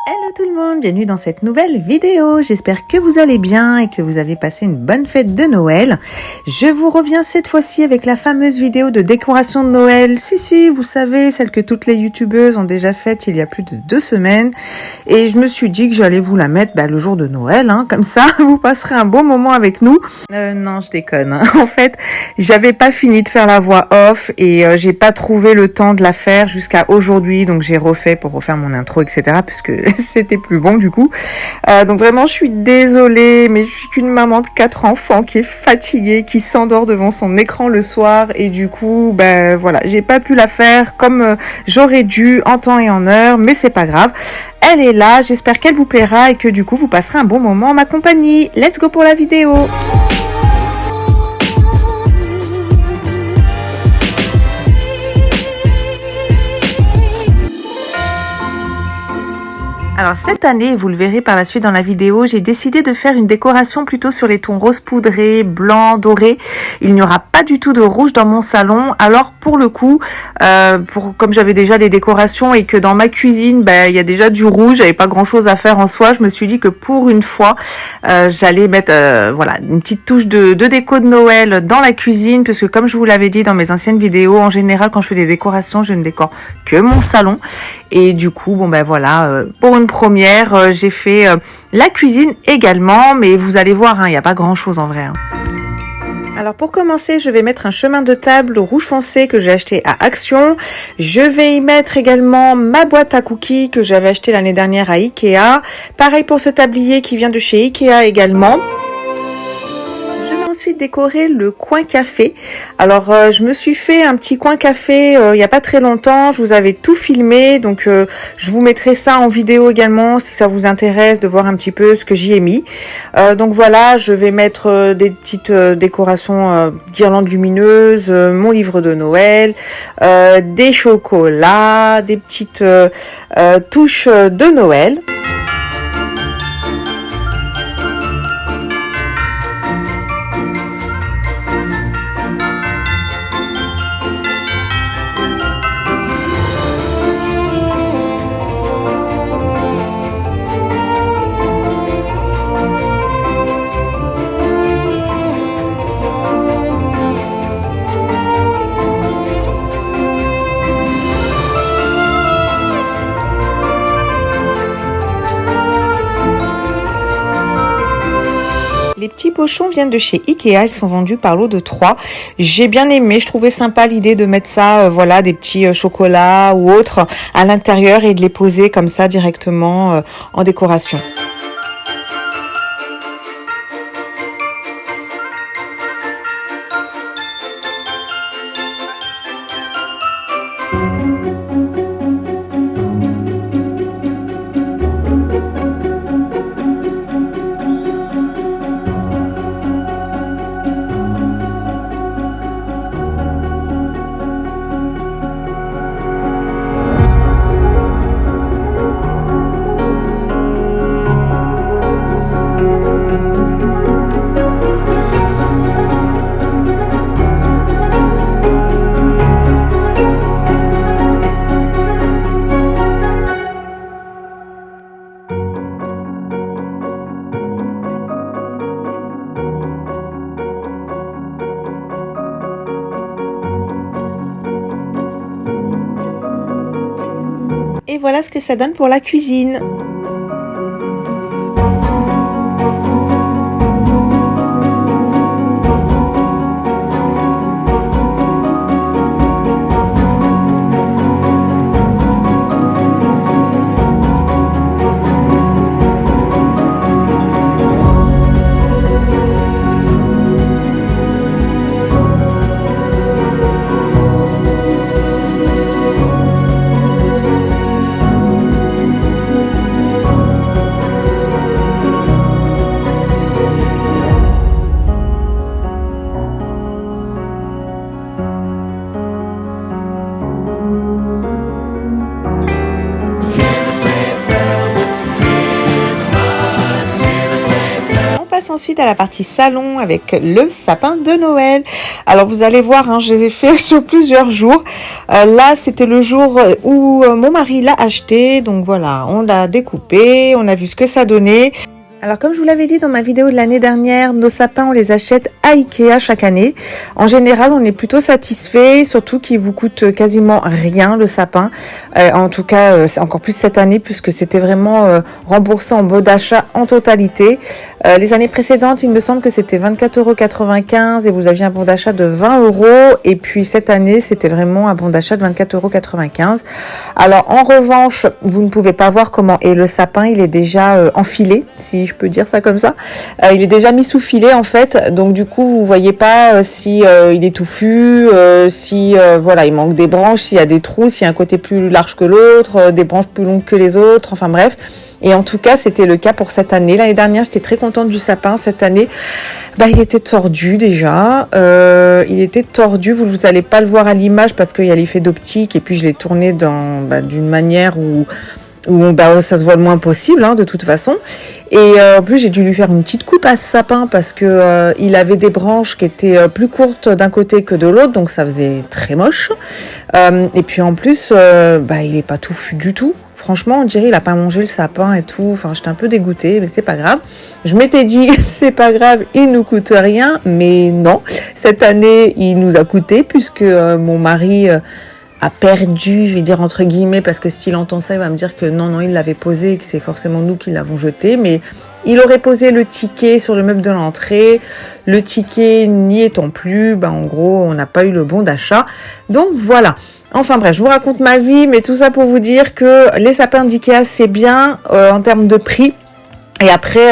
Hello tout le monde, bienvenue dans cette nouvelle vidéo. J'espère que vous allez bien et que vous avez passé une bonne fête de Noël. Je vous reviens cette fois-ci avec la fameuse vidéo de décoration de Noël. Si, vous savez, celle que toutes les youtubeuses ont déjà faite il y a plus de 2 semaines. Et je me suis dit que j'allais vous la mettre le jour de Noël, comme ça vous passerez un bon moment avec nous. Non, je déconne. En fait, j'avais pas fini de faire la voix off et j'ai pas trouvé le temps de la faire jusqu'à aujourd'hui. Donc j'ai refait pour refaire mon intro, etc. parce que c'était plus bon du coup. Donc vraiment, je suis désolée, mais je suis qu'une maman de 4 enfants qui est fatiguée, qui s'endort devant son écran le soir et du coup, voilà, j'ai pas pu la faire comme j'aurais dû en temps et en heure, mais c'est pas grave. Elle est là, j'espère qu'elle vous plaira et que du coup, vous passerez un bon moment en ma compagnie. Let's go pour la vidéo. Alors cette année, vous le verrez par la suite dans la vidéo, j'ai décidé de faire une décoration plutôt sur les tons rose poudré, blanc, doré. Il n'y aura pas du tout de rouge dans mon salon. Alors pour le coup, comme j'avais déjà des décorations et que dans ma cuisine, il y a déjà du rouge, j'avais pas grand chose à faire en soi, je me suis dit que pour une fois, j'allais mettre une petite touche de déco de Noël dans la cuisine, parce que comme je vous l'avais dit dans mes anciennes vidéos, en général quand je fais des décorations, je ne décore que mon salon. Et du coup, pour une première, j'ai fait la cuisine également, mais vous allez voir, il n'y a pas grand chose en vrai. Alors pour commencer, je vais mettre un chemin de table rouge foncé que j'ai acheté à Action. Je vais y mettre également ma boîte à cookies que j'avais acheté l'année dernière à Ikea. Pareil pour ce tablier qui vient de chez Ikea également. Ensuite décorer le coin café. Alors je me suis fait un petit coin café il y a pas très longtemps, je vous avais tout filmé, donc je vous mettrai ça en vidéo également si ça vous intéresse de voir un petit peu ce que j'y ai mis. Donc voilà, je vais mettre des petites décorations guirlandes lumineuses, mon livre de Noël, des chocolats, des petites touches de Noël. Les petits pochons viennent de chez Ikea, ils sont vendus par lot de 3. J'ai bien aimé, je trouvais sympa l'idée de mettre ça, des petits chocolats ou autres à l'intérieur et de les poser comme ça directement en décoration. Et voilà ce que ça donne pour la cuisine. passe ensuite à la partie salon avec le sapin de Noël. Alors vous allez voir, hein, je les ai fait sur plusieurs jours. Là, c'était le jour où mon mari l'a acheté. Donc voilà, on l'a découpé, on a vu ce que ça donnait. Alors comme je vous l'avais dit dans ma vidéo de l'année dernière, nos sapins on les achète à Ikea chaque année. En général on est plutôt satisfait, surtout qu'il vous coûte quasiment rien le sapin. En tout cas c'est encore plus cette année puisque c'était vraiment remboursé en bon d'achat en totalité. Les années précédentes il me semble que c'était 24,95 € et vous aviez un bon d'achat de 20 €. Et puis cette année c'était vraiment un bon d'achat de 24,95 €. Alors en revanche vous ne pouvez pas voir comment est le sapin, il est déjà enfilé si je peux dire ça comme ça. Il est déjà mis sous filet en fait, donc du coup vous voyez pas si il est touffu, si voilà il manque des branches, s'il y a des trous, s'il y a un côté plus large que l'autre, des branches plus longues que les autres, enfin bref. Et en tout cas c'était le cas pour cette année. L'année dernière j'étais très contente du sapin. Cette année il était tordu déjà, il était tordu, vous allez pas le voir à l'image parce qu'il y a l'effet d'optique et puis je l'ai tourné d'une manière où ça se voit le moins possible hein, de toute façon. Et en plus j'ai dû lui faire une petite coupe à ce sapin parce que il avait des branches qui étaient plus courtes d'un côté que de l'autre, donc ça faisait très moche. Et puis en plus il est pas touffu du tout. Franchement, on dirait il a pas mangé le sapin et tout. Enfin, j'étais un peu dégoûtée, mais c'est pas grave. Je m'étais dit, c'est pas grave, il nous coûte rien. Mais non, cette année, il nous a coûté puisque mon mari a perdu, je vais dire entre guillemets, parce que s'il entend ça, il va me dire que non, il l'avait posé et que c'est forcément nous qui l'avons jeté. Mais il aurait posé le ticket sur le meuble de l'entrée. Le ticket n'y étant plus, en gros, on n'a pas eu le bon d'achat. Donc voilà. Enfin bref, je vous raconte ma vie, mais tout ça pour vous dire que les sapins d'Ikea, c'est bien en termes de prix. Et après,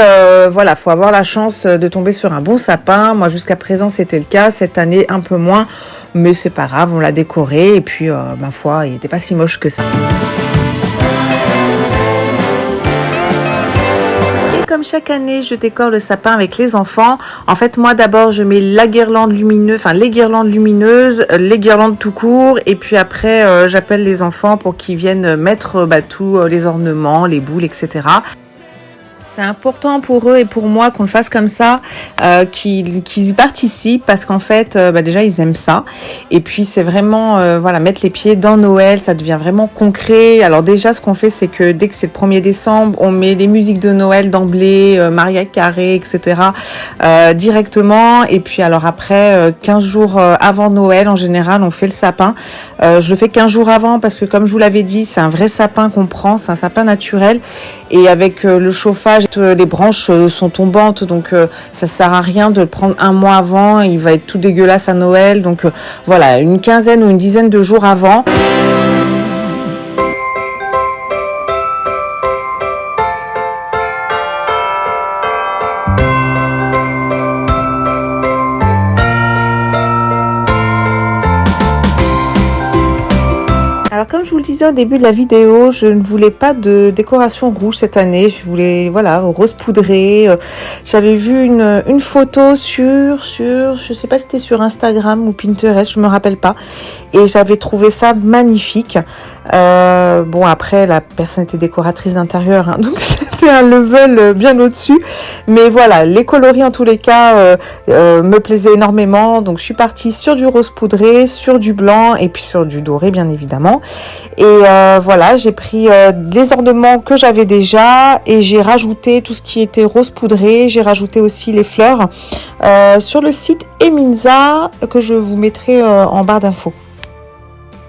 faut avoir la chance de tomber sur un bon sapin. Moi, jusqu'à présent, c'était le cas. Cette année, un peu moins. Mais c'est pas grave, on l'a décoré. Et puis, ma foi, il n'était pas si moche que ça. Comme chaque année, je décore le sapin avec les enfants. En fait, moi d'abord, je mets la guirlande lumineuse, les guirlandes lumineuses, les guirlandes tout court, et puis après, j'appelle les enfants pour qu'ils viennent mettre tous les ornements, les boules, etc. C'est important pour eux et pour moi qu'on le fasse comme ça, qu'ils y participent parce qu'en fait, déjà ils aiment ça. Et puis c'est vraiment, mettre les pieds dans Noël, ça devient vraiment concret. Alors déjà, ce qu'on fait, c'est que dès que c'est le 1er décembre, on met les musiques de Noël d'emblée, Mariah Carey, etc. Directement. Et puis alors après, 15 jours avant Noël, en général, on fait le sapin. Je le fais 15 jours avant parce que comme je vous l'avais dit, c'est un vrai sapin qu'on prend, c'est un sapin naturel. Et avec le chauffage, les branches sont tombantes, donc ça sert à rien de le prendre un mois avant, il va être tout dégueulasse à Noël, donc voilà, une quinzaine ou une dizaine de jours avant. Alors comme je vous le disais au début de la vidéo, je ne voulais pas de décoration rouge cette année, je voulais rose poudré. J'avais vu une photo sur je sais pas si c'était sur Instagram ou Pinterest, je me rappelle pas, et j'avais trouvé ça magnifique. Après la personne était décoratrice d'intérieur, hein, donc c'était un level bien au-dessus, mais voilà, les coloris en tous les cas me plaisaient énormément, donc je suis partie sur du rose poudré, sur du blanc et puis sur du doré bien évidemment. Et j'ai pris les ornements que j'avais déjà et j'ai rajouté tout ce qui était rose poudré. J'ai rajouté aussi les fleurs sur le site Eminza que je vous mettrai en barre d'infos.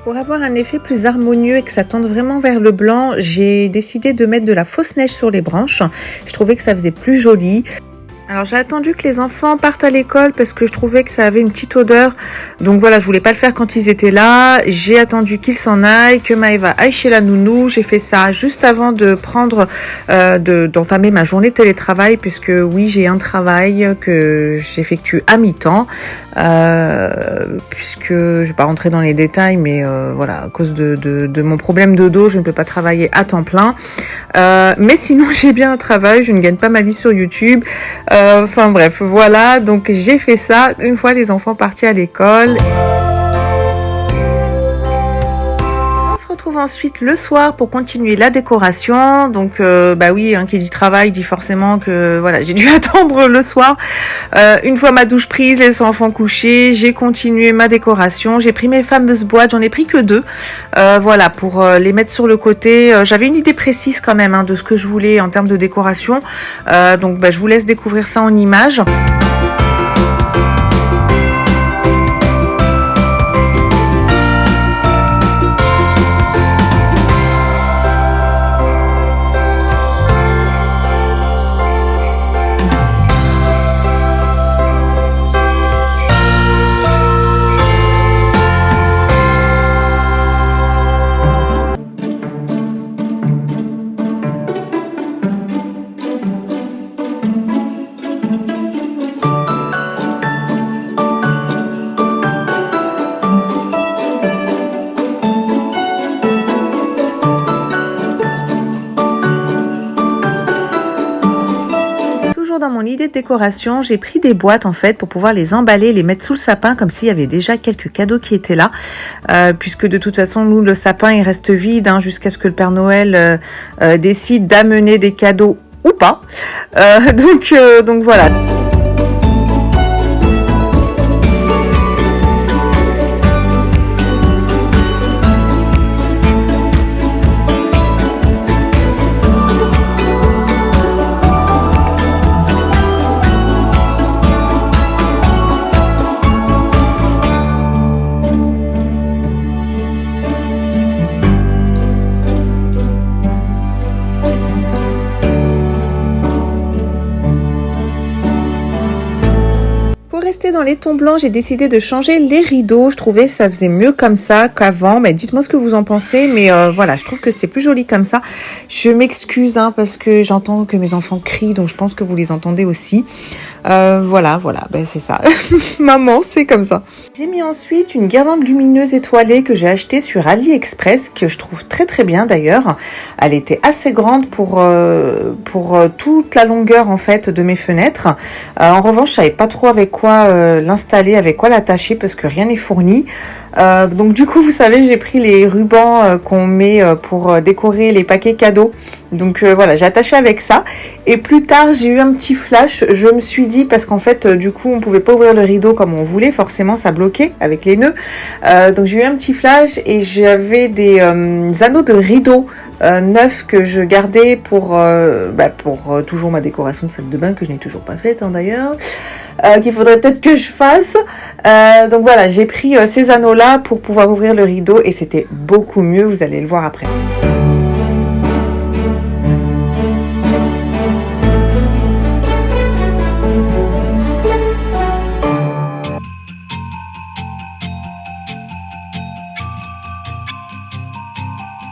Pour avoir un effet plus harmonieux et que ça tende vraiment vers le blanc, j'ai décidé de mettre de la fausse neige sur les branches. Je trouvais que ça faisait plus joli. Alors j'ai attendu que les enfants partent à l'école parce que je trouvais que ça avait une petite odeur. Donc voilà, je voulais pas le faire quand ils étaient là. J'ai attendu qu'ils s'en aillent, que Maëva aille chez la nounou. J'ai fait ça juste avant de d'entamer ma journée de télétravail puisque oui, j'ai un travail que j'effectue à mi-temps. Puisque je vais pas rentrer dans les détails, mais à cause de mon problème de dos, je ne peux pas travailler à temps plein. Mais sinon, j'ai bien un travail, je ne gagne pas ma vie sur YouTube. Voilà, donc j'ai fait ça une fois les enfants partis à l'école. On se retrouve retrouve ensuite le soir pour continuer la décoration. Donc bah oui, hein, qui dit travail dit forcément que voilà, j'ai dû attendre le soir. Une fois ma douche prise, les enfants couchés, j'ai continué ma décoration. J'ai pris mes fameuses boîtes, j'en ai pris que 2. Voilà, pour les mettre sur le côté. J'avais une idée précise quand même hein, de ce que je voulais en termes de décoration. Donc bah, je vous laisse découvrir ça en images. Dans mon idée de décoration, j'ai pris des boîtes en fait pour pouvoir les emballer, les mettre sous le sapin comme s'il y avait déjà quelques cadeaux qui étaient là, puisque de toute façon nous le sapin il reste vide hein, jusqu'à ce que le Père Noël décide d'amener des cadeaux ou pas. Donc voilà. Rester dans les tons blancs, j'ai décidé de changer les rideaux. Je trouvais que ça faisait mieux comme ça qu'avant. Mais dites-moi ce que vous en pensez. Mais voilà, je trouve que c'est plus joli comme ça. Je m'excuse hein, parce que j'entends que mes enfants crient, donc je pense que vous les entendez aussi. Voilà, ben, c'est ça. Maman, c'est comme ça. J'ai mis ensuite une guirlande lumineuse étoilée que j'ai achetée sur AliExpress, que je trouve très très bien d'ailleurs. Elle était assez grande pour toute la longueur en fait de mes fenêtres. En revanche, je savais pas trop avec quoi l'installer, avec quoi l'attacher parce que rien n'est fourni. Donc du coup, vous savez, j'ai pris les rubans qu'on met pour décorer les paquets cadeaux. Donc voilà, j'ai attaché avec ça. Et plus tard, j'ai eu un petit flash. Je me suis dit, parce qu'en fait, du coup, on pouvait pas ouvrir le rideau comme on voulait. Forcément, ça bloquait avec les nœuds. Donc j'ai eu un petit flash et j'avais des anneaux de rideau neufs que je gardais pour toujours ma décoration de salle de bain que je n'ai toujours pas faite hein, d'ailleurs. Qu'il faudrait peut-être que je fasse. Donc voilà, j'ai pris ces anneaux-là pour pouvoir ouvrir le rideau et c'était beaucoup mieux. Vous allez le voir après.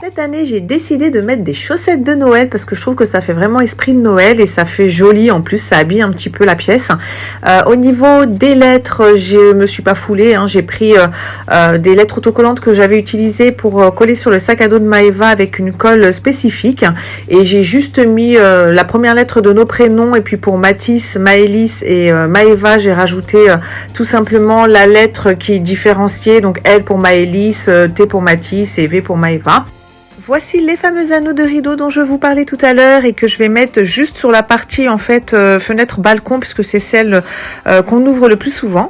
Cette année, j'ai décidé de mettre des chaussettes de Noël parce que je trouve que ça fait vraiment esprit de Noël et ça fait joli. En plus, ça habille un petit peu la pièce. Au niveau des lettres, je me suis pas foulée. Hein. J'ai pris des lettres autocollantes que j'avais utilisées pour coller sur le sac à dos de Maëva avec une colle spécifique. Et j'ai juste mis la première lettre de nos prénoms. Et puis pour Mathis, Maëlys et Maëva, j'ai rajouté tout simplement la lettre qui est différenciée. Donc L pour Maëlys, T pour Mathis et V pour Maëva. Voici les fameux anneaux de rideau dont je vous parlais tout à l'heure et que je vais mettre juste sur la partie en fait fenêtre balcon puisque c'est celle qu'on ouvre le plus souvent.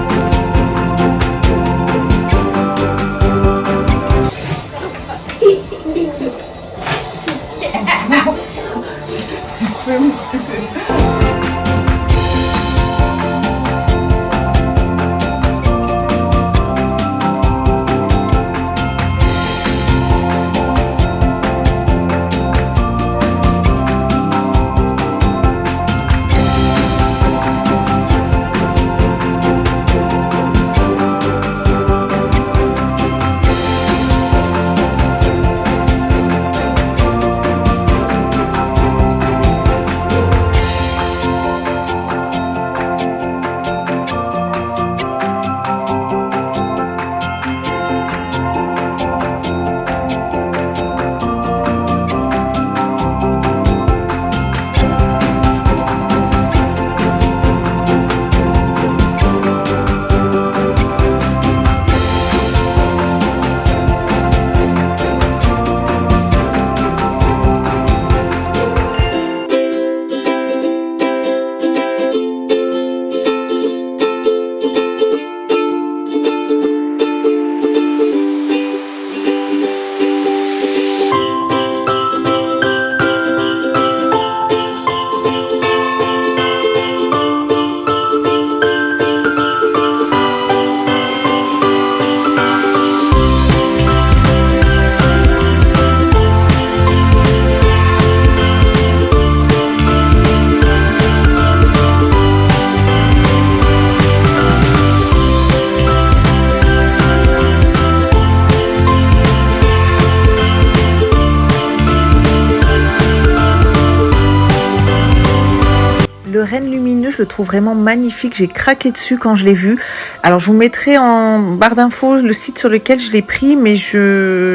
Rennes Lumineux, je le trouve vraiment magnifique. J'ai craqué dessus quand je l'ai vu. Alors je vous mettrai en barre d'infos le site sur lequel je l'ai pris, mais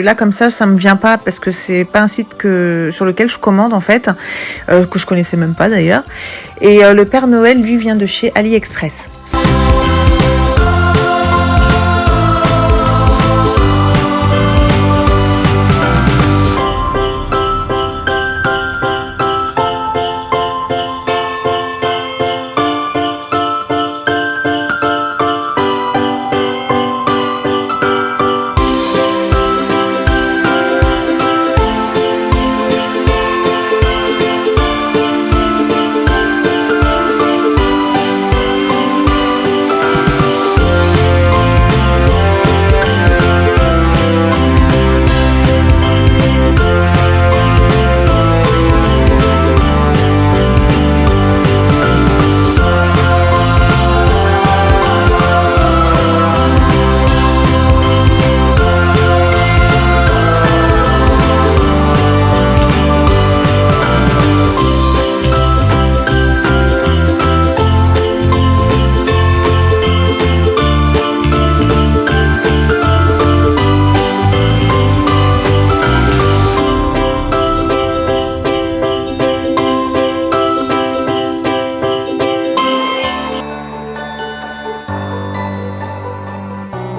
là comme ça me vient pas parce que c'est pas un site sur lequel je commande en fait, que je connaissais même pas d'ailleurs. Et le Père Noël, lui, vient de chez AliExpress.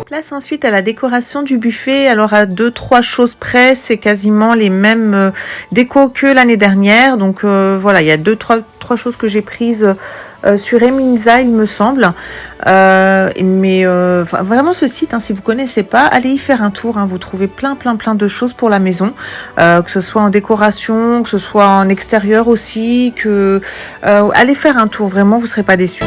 Place ensuite à la décoration du buffet. Alors à 2-3 choses près, c'est quasiment les mêmes décos que l'année dernière. Donc voilà, il y a 2-3 choses que j'ai prises sur Eminza, il me semble. Mais vraiment ce site, hein, si vous connaissez pas, allez y faire un tour. Hein, vous trouvez plein de choses pour la maison, que ce soit en décoration, que ce soit en extérieur aussi. Allez faire un tour, vraiment, vous serez pas déçus.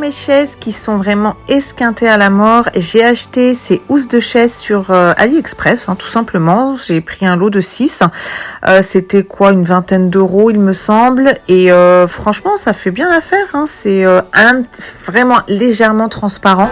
Chaises qui sont vraiment esquintées à la mort, j'ai acheté ces housses de chaises sur AliExpress, hein, tout simplement. J'ai pris un lot de 6, c'était quoi, une vingtaine d'euros il me semble, et franchement ça fait bien l'affaire, hein. C'est vraiment légèrement transparent.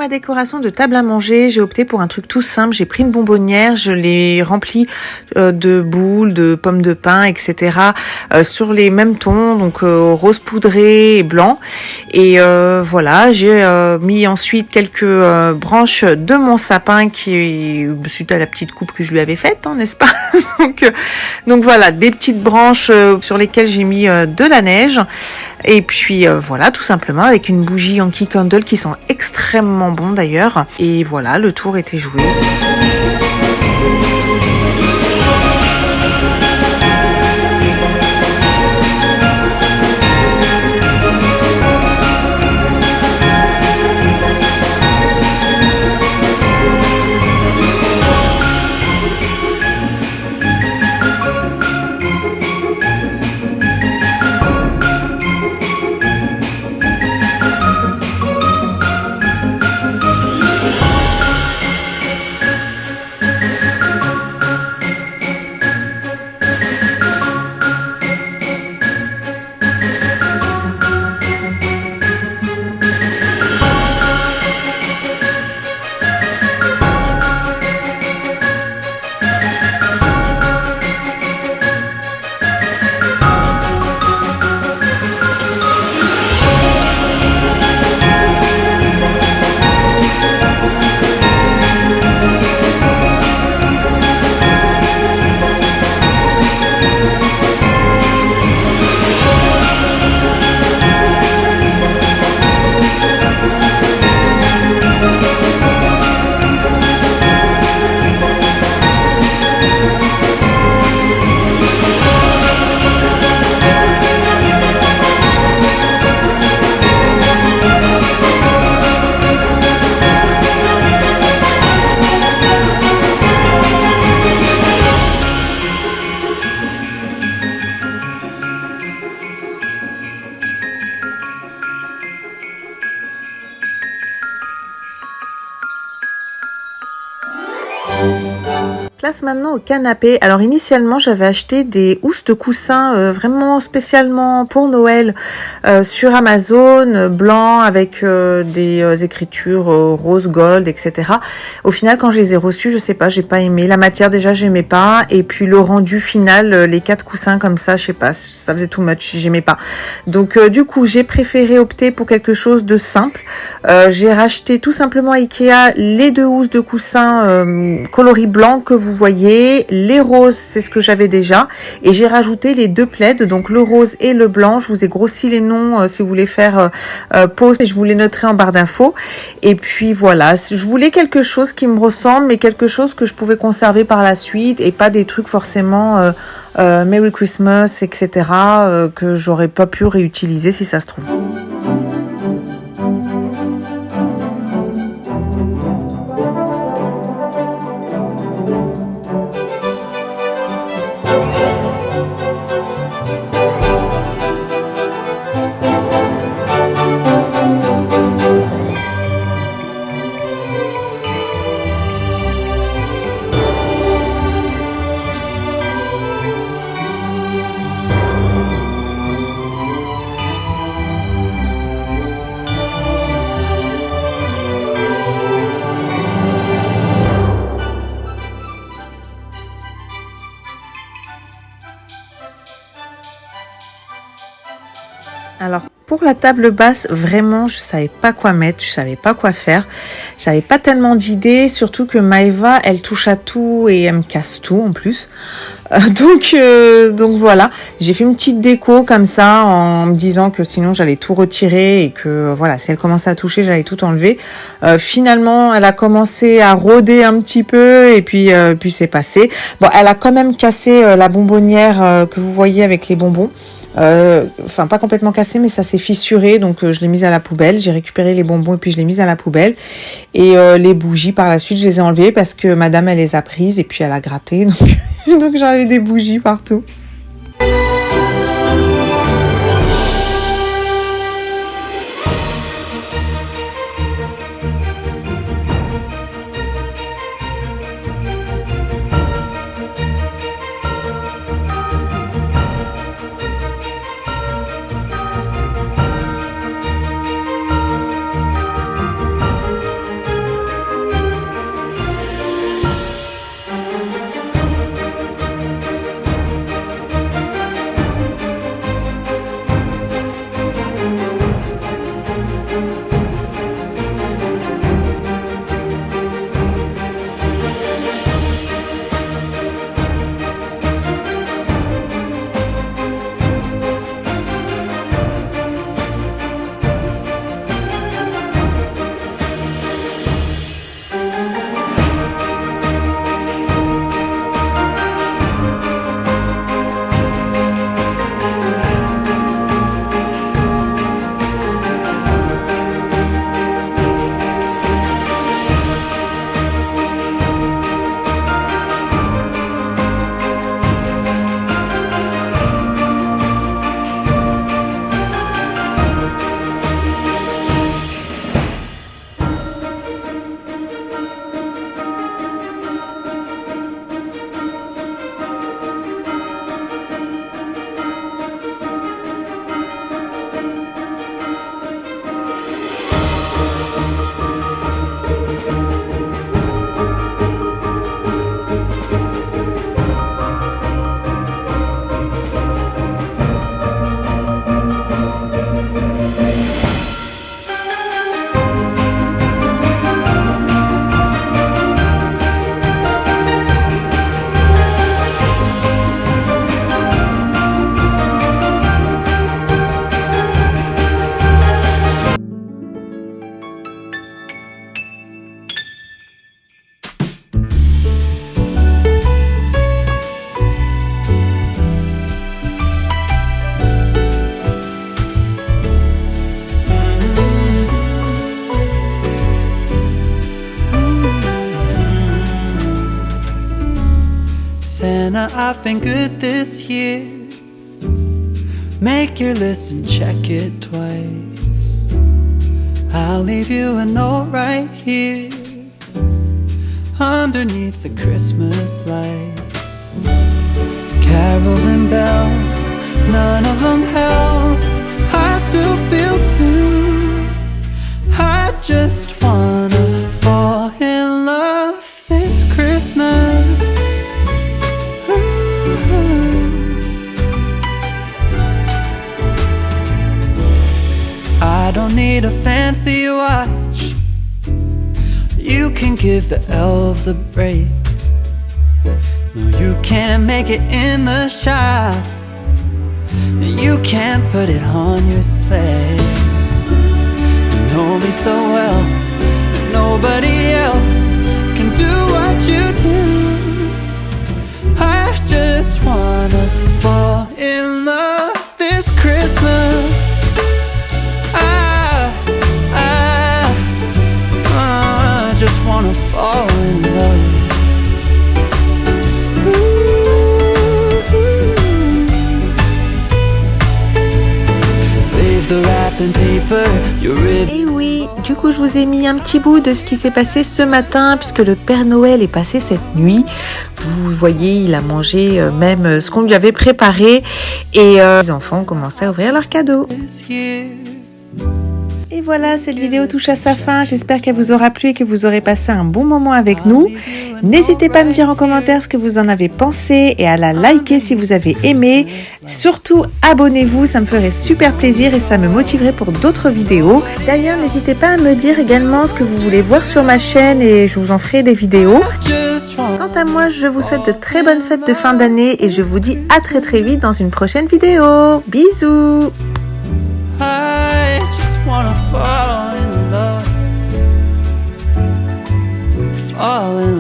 Décoration de table à manger, j'ai opté pour un truc tout simple. J'ai pris une bonbonnière, je l'ai remplie de boules, de pommes de pin, etc. Sur les mêmes tons, donc rose poudré et blanc. Et voilà, j'ai mis ensuite quelques branches de mon sapin suite à la petite coupe que je lui avais faite, hein, n'est-ce pas? donc voilà, des petites branches sur lesquelles j'ai mis de la neige. Et puis voilà, tout simplement avec une bougie Yankee Candle qui sent extrêmement bon d'ailleurs. Et voilà, le tour était joué. Place maintenant au canapé. Alors initialement j'avais acheté des housses de coussin vraiment spécialement pour Noël sur Amazon, blanc avec des écritures rose gold, etc. Au final quand je les ai reçus, je sais pas, j'ai pas aimé. La matière déjà j'aimais pas, et puis le rendu final, les 4 coussins comme ça, je sais pas, ça faisait too much, j'aimais pas. Donc du coup j'ai préféré opter pour quelque chose de simple. J'ai racheté tout simplement à Ikea les 2 housses de coussin coloris blanc que vous voyez, les roses c'est ce que j'avais déjà, et j'ai rajouté les 2 plaids, donc le rose et le blanc. Je vous ai grossi les noms si vous voulez faire pause, et je vous les noterai en barre d'infos. Et puis voilà, je voulais quelque chose qui me ressemble, mais quelque chose que je pouvais conserver par la suite, et pas des trucs forcément Merry Christmas, etc. Que j'aurais pas pu réutiliser si ça se trouve. Alors pour la table basse, vraiment je savais pas quoi mettre, je savais pas quoi faire, j'avais pas tellement d'idées, surtout que Maëva elle touche à tout et elle me casse tout en plus. Donc voilà, j'ai fait une petite déco comme ça en me disant que sinon j'allais tout retirer, et que voilà, si elle commençait à toucher j'allais tout enlever. Finalement elle a commencé à rôder un petit peu, et puis c'est passé. Bon, elle a quand même cassé la bonbonnière que vous voyez avec les bonbons. Enfin pas complètement cassé, mais ça s'est fissuré, donc je l'ai mise à la poubelle. J'ai récupéré les bonbons et puis je l'ai mise à la poubelle, et les bougies par la suite je les ai enlevées parce que madame elle les a prises et puis elle a gratté, donc j'avais des bougies partout. Santa, I've been good this year. Make your list and check it twice. I'll leave you a note right here. underneath the Christmas lights. Carols and bells, none of them help. I still feel blue. I just wanna fall in love this Christmas. I don't need a fancy watch. You can give the elves a break. No, you can't make it in the shop. You can't put it on your sleigh. You know me so well that nobody else can do what you do. I just wanna fall in love this Christmas. I just wanna fall in love. Save the wrapping paper, your ribbon. Et oui, du coup je vous ai mis un petit bout de ce qui s'est passé ce matin puisque le Père Noël est passé cette nuit. Vous voyez, il a mangé même ce qu'on lui avait préparé et les enfants ont commencé à ouvrir leurs cadeaux. Et voilà, cette vidéo touche à sa fin. J'espère qu'elle vous aura plu et que vous aurez passé un bon moment avec nous. N'hésitez pas à me dire en commentaire ce que vous en avez pensé et à la liker si vous avez aimé. Surtout, abonnez-vous, ça me ferait super plaisir et ça me motiverait pour d'autres vidéos. D'ailleurs, n'hésitez pas à me dire également ce que vous voulez voir sur ma chaîne et je vous en ferai des vidéos. Quant à moi, je vous souhaite de très bonnes fêtes de fin d'année et je vous dis à très très vite dans une prochaine vidéo. Bisous! Wanna fall in love, fall in